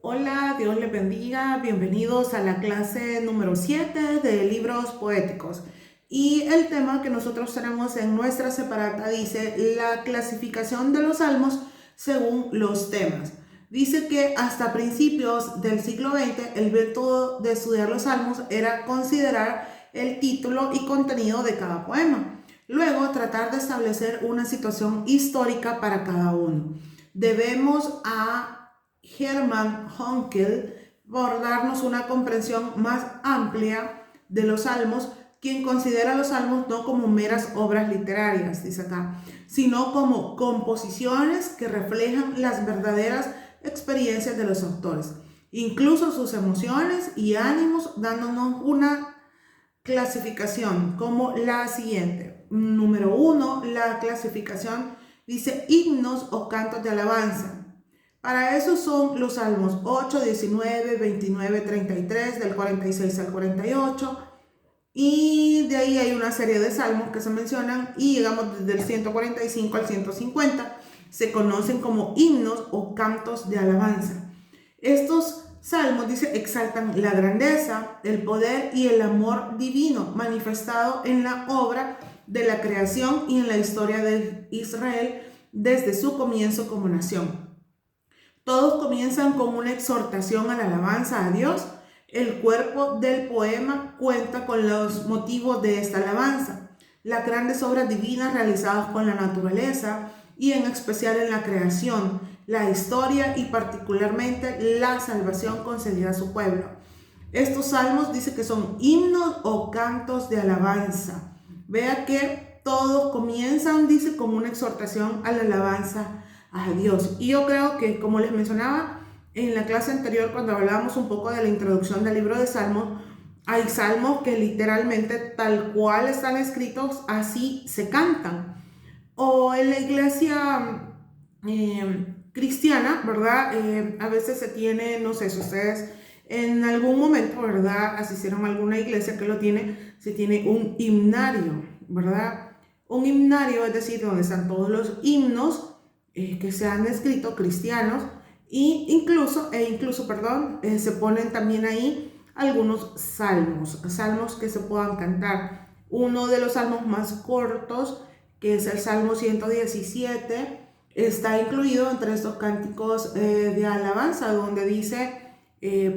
Hola, Dios les bendiga. Bienvenidos a la clase número 7 de libros poéticos. Y el tema que nosotros tenemos en nuestra separata dice la clasificación de los salmos según los temas. Dice que hasta principios del siglo XX el método de estudiar los salmos era considerar el título y contenido de cada poema. Luego tratar de establecer una situación histórica para cada uno. Debemos a Hermann Honkel por darnos una comprensión más amplia de los salmos, quien considera los salmos no como meras obras literarias, dice acá, sino como composiciones que reflejan las verdaderas experiencias de los autores, incluso sus emociones y ánimos, dándonos una clasificación como la siguiente. Número 1, la clasificación dice himnos o cantos de alabanza. Para eso son los salmos 8, 19, 29, 33, del 46 al 48. Y de ahí hay una serie de salmos que se mencionan y llegamos desde el 145 al 150. Se conocen como himnos o cantos de alabanza. Estos salmos, dice, exaltan la grandeza, el poder y el amor divino manifestado en la obra de la creación y en la historia de Israel desde su comienzo como nación. Todos comienzan con una exhortación a la alabanza a Dios. El cuerpo del poema cuenta con los motivos de esta alabanza, las grandes obras divinas realizadas con la naturaleza y en especial en la creación, la historia y particularmente la salvación concedida a su pueblo. Estos salmos dice que son himnos o cantos de alabanza. Vea que todos comienzan, dice, con una exhortación a la alabanza a Dios. Y yo creo que, como les mencionaba en la clase anterior, cuando hablábamos un poco de la introducción del libro de Salmos, hay salmos que literalmente tal cual están escritos, así se cantan. O en la iglesia cristiana, ¿verdad? A veces se tiene, no sé si ustedes en algún momento, ¿verdad? Asistieron a alguna iglesia que lo tiene, se tiene un himnario, ¿verdad? Un himnario, es decir, donde están todos los himnos que se han escrito cristianos y incluso, se ponen también ahí algunos salmos que se puedan cantar. Uno de los salmos más cortos, que es el Salmo 117, está incluido entre estos cánticos de alabanza, donde dice,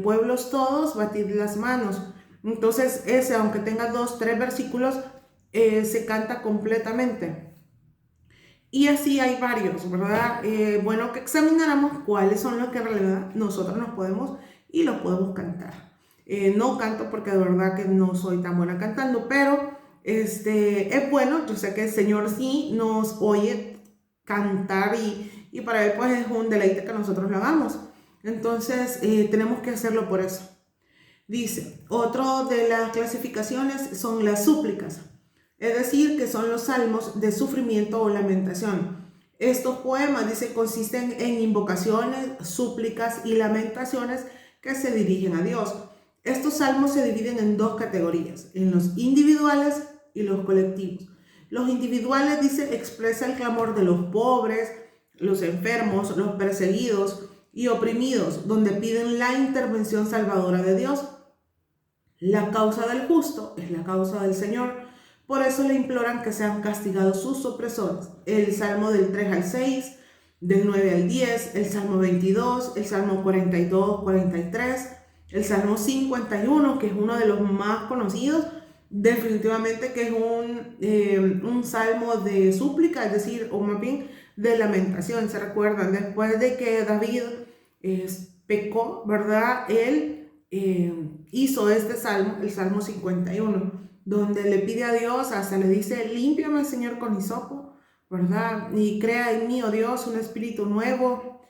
pueblos todos, batid las manos. Entonces ese, aunque tenga 2, 3 versículos, se canta completamente. Y así hay varios, ¿verdad? Bueno, que examináramos cuáles son los que en realidad nosotros nos podemos y los podemos cantar. No canto porque de verdad que no soy tan buena cantando, pero es bueno, yo sé que el Señor sí nos oye cantar y para Él pues es un deleite que nosotros lo hagamos. Entonces tenemos que hacerlo por eso. Dice, otro de las clasificaciones son las súplicas, es decir, que son los salmos de sufrimiento o lamentación. Estos poemas, dice, consisten en invocaciones, súplicas y lamentaciones que se dirigen a Dios. Estos salmos se dividen en dos categorías, en los individuales y los colectivos. Los individuales, dice, expresa el clamor de los pobres, los enfermos, los perseguidos y oprimidos, donde piden la intervención salvadora de Dios. La causa del justo es la causa del Señor. Por eso le imploran que sean castigados sus opresores. El Salmo del 3 al 6, del 9 al 10, el Salmo 22, el Salmo 42, 43, el Salmo 51, que es uno de los más conocidos, definitivamente que es un salmo de súplica, es decir, o más bien de lamentación. ¿Se recuerdan? Después de que David pecó, ¿verdad? Él hizo este salmo, el Salmo 51, donde le pide a Dios, hasta le dice, límpiame, Señor, con hisopo, ¿verdad? Y crea en mí, oh Dios, un espíritu nuevo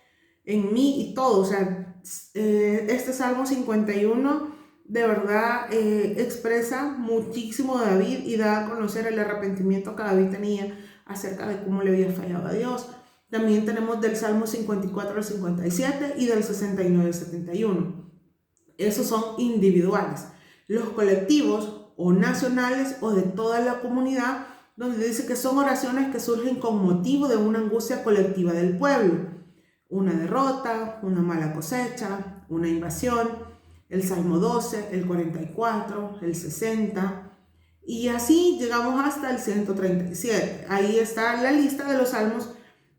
en mí y todo. O sea, este Salmo 51 de verdad expresa muchísimo de David y da a conocer el arrepentimiento que David tenía acerca de cómo le había fallado a Dios. También tenemos del Salmo 54 al 57 y del 69 al 71. Esos son individuales. Los colectivos o nacionales o de toda la comunidad, donde dice que son oraciones que surgen con motivo de una angustia colectiva del pueblo. una derrota, una mala cosecha, una invasión, el Salmo 12, el 44, el 60, y así llegamos hasta el 137. Ahí está la lista de los salmos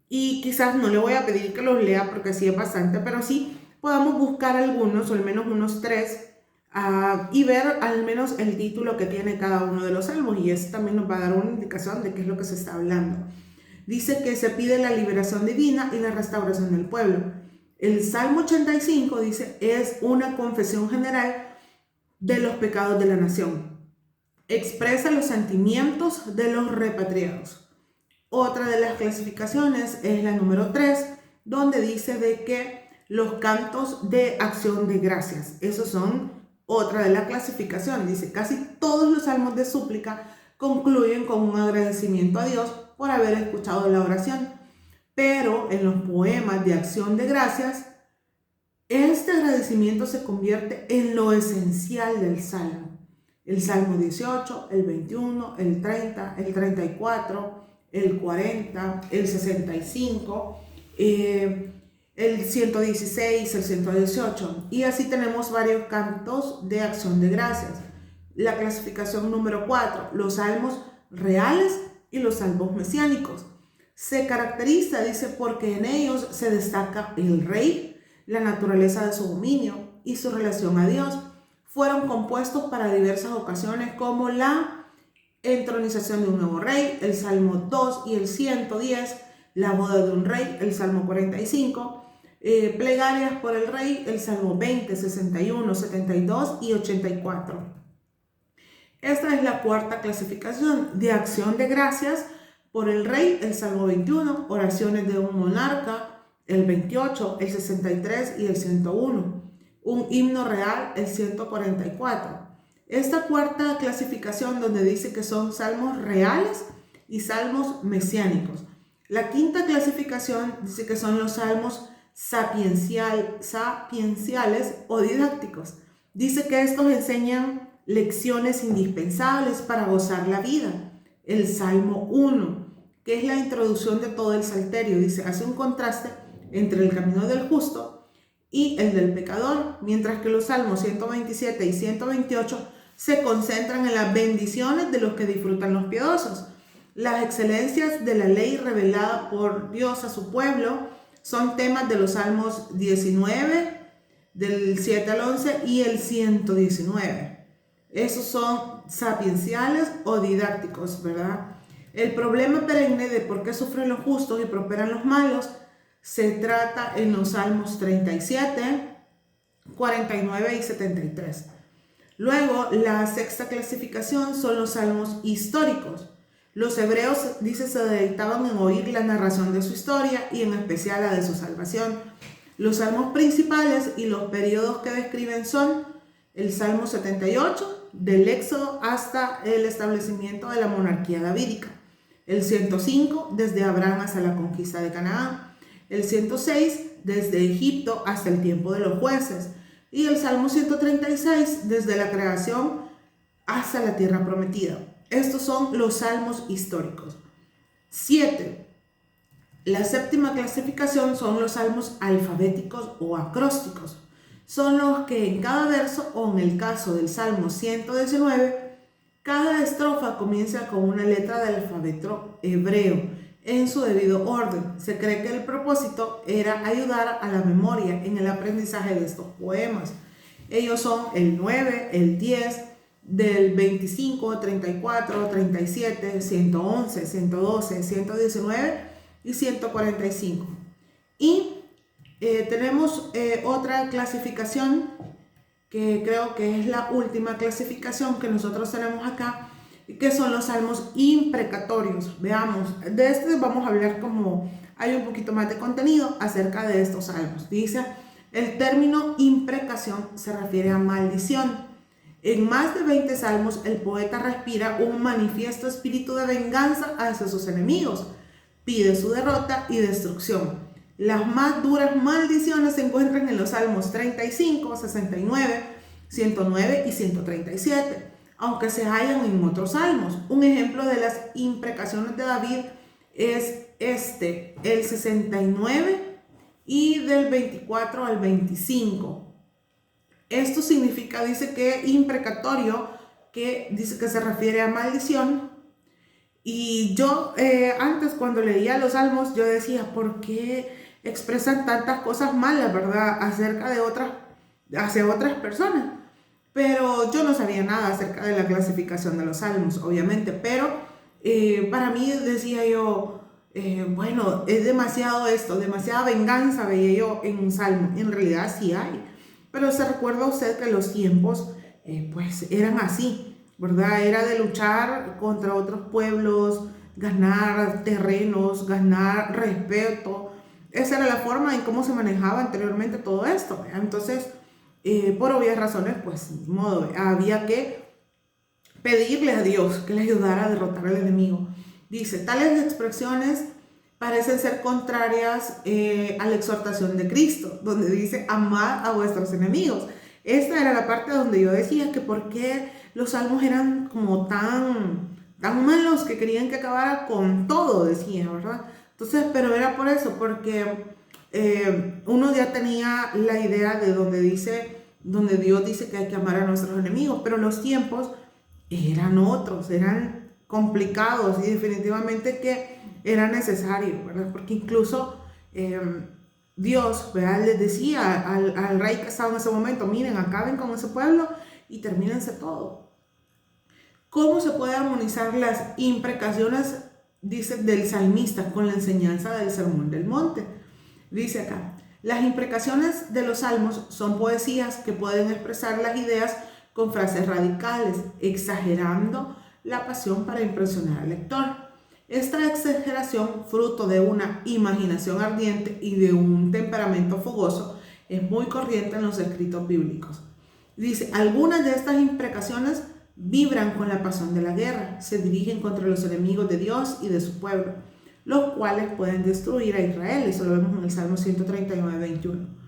y quizás no le voy a pedir que los lea porque sí es bastante, pero sí podamos buscar algunos o al menos unos tres y ver al menos el título que tiene cada uno de los salmos, y eso también nos va a dar una indicación de qué es lo que se está hablando. Dice que se pide la liberación divina y la restauración del pueblo. El Salmo 85 dice es una confesión general de los pecados de la nación. Expresa los sentimientos de los repatriados. Otra de las clasificaciones es la número 3, donde dice de que los cantos de acción de gracias. Esos son otra de las clasificaciones. Dice casi todos los salmos de súplica concluyen con un agradecimiento a Dios por haber escuchado la oración. Pero en los poemas de acción de gracias, este agradecimiento se convierte en lo esencial del salmo. El Salmo 18, el 21, el 30, el 34, el 40, el 65, el 116, el 118. Y así tenemos varios cantos de acción de gracias. La clasificación número 4, los salmos reales y los salmos mesiánicos. Se caracteriza, dice, porque en ellos se destaca el rey, la naturaleza de su dominio y su relación a Dios. Fueron compuestos para diversas ocasiones como la entronización de un nuevo rey, el Salmo 2 y el 110, la boda de un rey, el Salmo 45, plegarias por el rey, el Salmo 20, 61, 72 y 84. Esta es la cuarta clasificación de acción de gracias por el rey, el Salmo 21, oraciones de un monarca, el 28, el 63 y el 101, un himno real, el 144. Esta cuarta clasificación donde dice que son salmos reales y salmos mesiánicos. La quinta clasificación dice que son los salmos sapienciales o didácticos. Dice que estos enseñan lecciones indispensables para gozar la vida. El Salmo 1, que es la introducción de todo el salterio, dice, hace un contraste entre el camino del justo y el del pecador, mientras que los salmos 127 y 128 se concentran en las bendiciones de los que disfrutan los piadosos. Las excelencias de la ley revelada por Dios a su pueblo son temas de los salmos 19, del 7 al 11 y el 119. Esos son sapienciales o didácticos, ¿verdad? El problema perenne de por qué sufren los justos y prosperan los malos se trata en los salmos 37, 49 y 73. Luego, la sexta clasificación son los salmos históricos. Los hebreos, dice, se deleitaban en oír la narración de su historia y en especial la de su salvación. Los salmos principales y los periodos que describen son el Salmo 78, del Éxodo hasta el establecimiento de la monarquía davídica. El 105, desde Abraham hasta la conquista de Canaán. El 106, desde Egipto hasta el tiempo de los jueces. Y el Salmo 136, desde la creación hasta la tierra prometida. Estos son los salmos históricos. 7. La séptima clasificación son los salmos alfabéticos o acrósticos. Son los que en cada verso, o en el caso del Salmo 119, cada estrofa comienza con una letra del alfabeto hebreo en su debido orden. Se cree que el propósito era ayudar a la memoria en el aprendizaje de estos poemas. Ellos son el 9, el 10, del 25, 34, 37, 111, 112, 119 y 145. Y tenemos otra clasificación que creo que es la última clasificación que nosotros tenemos acá, que son los salmos imprecatorios. Veamos, de este vamos a hablar como hay un poquito más de contenido acerca de estos salmos. Dice, el término imprecación se refiere a maldición. En más de 20 salmos, el poeta respira un manifiesto espíritu de venganza hacia sus enemigos. Pide su derrota y destrucción. Las más duras maldiciones se encuentran en los salmos 35, 69, 109 y 137, aunque se hallan en otros salmos. Un ejemplo de las imprecaciones de David es el 69 y del 24 al 25. Esto significa, dice que imprecatorio, que dice que se refiere a maldición. Y yo antes cuando leía los salmos, yo decía, ¿por qué expresan tantas cosas malas, verdad? Acerca de hacia otras personas. Pero yo no sabía nada acerca de la clasificación de los salmos, obviamente. Pero para mí decía yo, bueno, es demasiado esto, demasiada venganza veía yo en un salmo. En realidad sí hay. Pero se recuerda usted que los tiempos pues eran así, ¿verdad? Era de luchar contra otros pueblos, ganar terrenos, ganar respeto. Esa era la forma en cómo se manejaba anteriormente todo esto, ¿verdad? Entonces, por obvias razones, pues, ni modo, había que pedirle a Dios que le ayudara a derrotar al enemigo. Dice, tales expresiones parecen ser contrarias a la exhortación de Cristo, donde dice, amad a vuestros enemigos. Esta era la parte donde yo decía que por qué los salmos eran como tan malos que querían que acabara con todo, decía, ¿verdad? Entonces, pero era por eso, porque uno ya tenía la idea de donde Dios dice que hay que amar a nuestros enemigos, pero los tiempos eran otros, eran complicados y definitivamente que era necesario, ¿verdad? Porque incluso Dios, ¿verdad?, les decía al rey que estaba en ese momento, miren, acaben con ese pueblo y termínense todo. ¿Cómo se puede armonizar las imprecaciones, dice, del salmista con la enseñanza del Sermón del Monte? Dice acá, las imprecaciones de los salmos son poesías que pueden expresar las ideas con frases radicales, exagerando la pasión para impresionar al lector. Esta exageración, fruto de una imaginación ardiente y de un temperamento fogoso, es muy corriente en los escritos bíblicos. Dice, algunas de estas imprecaciones vibran con la pasión de la guerra, se dirigen contra los enemigos de Dios y de su pueblo, los cuales pueden destruir a Israel. Eso lo vemos en el Salmo 139, 21.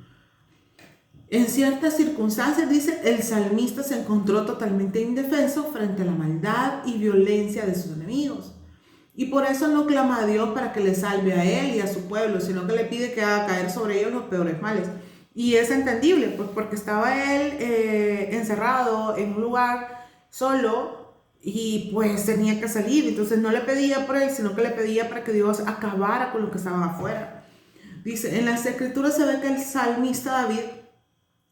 En ciertas circunstancias, dice, el salmista se encontró totalmente indefenso frente a la maldad y violencia de sus enemigos. Y por eso no clama a Dios para que le salve a él y a su pueblo, sino que le pide que haga caer sobre ellos los peores males. Y es entendible, pues porque estaba él encerrado en un lugar solo y pues tenía que salir. Entonces no le pedía por él, sino que le pedía para que Dios acabara con los que estaban afuera. Dice, en las escrituras se ve que el salmista David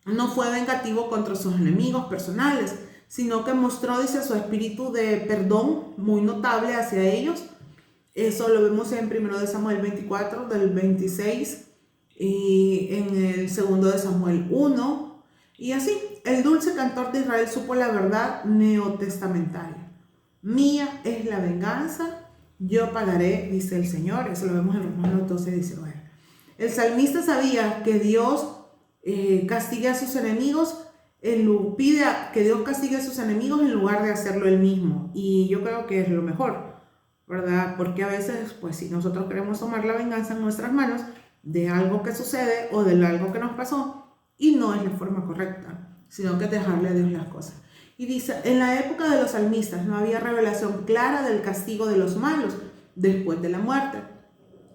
no fue vengativo contra sus enemigos personales, sino que mostró, dice, su espíritu de perdón muy notable hacia ellos. Eso lo vemos en 1 Samuel 24, del 26, y en el 2 Samuel 1. Y así, el dulce cantor de Israel supo la verdad neotestamentaria. Mía es la venganza, yo pagaré, dice el Señor. Eso lo vemos en Romanos 12, 19. El salmista sabía que Dios castigue a sus enemigos, pide que Dios castigue a sus enemigos en lugar de hacerlo él mismo. Y yo creo que es lo mejor, ¿verdad? Porque a veces, pues si nosotros queremos tomar la venganza en nuestras manos de algo que sucede o de algo que nos pasó, y no es la forma correcta, sino que dejarle a Dios las cosas. Y dice, en la época de los salmistas no había revelación clara del castigo de los malos después de la muerte.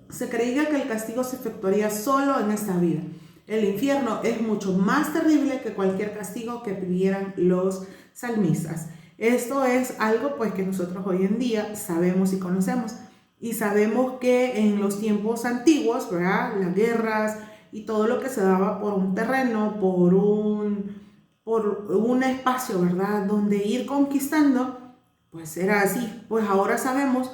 Se creía que el castigo se efectuaría solo en esta vida. El infierno es mucho más terrible que cualquier castigo que pidieran los salmistas. Esto es algo pues que nosotros hoy en día sabemos y conocemos. Y sabemos que en los tiempos antiguos, ¿verdad?, las guerras y todo lo que se daba por un terreno, por un espacio, ¿verdad?, donde ir conquistando, pues era así. Pues ahora sabemos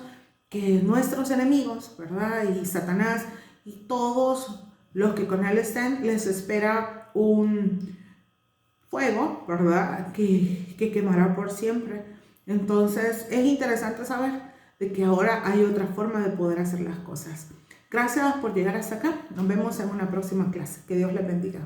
que nuestros enemigos, ¿verdad?, y Satanás y todos los que con él estén, les espera un fuego, ¿verdad?, que quemará por siempre. Entonces es interesante saber de que ahora hay otra forma de poder hacer las cosas. Gracias por llegar hasta acá. Nos vemos en una próxima clase. Que Dios les bendiga.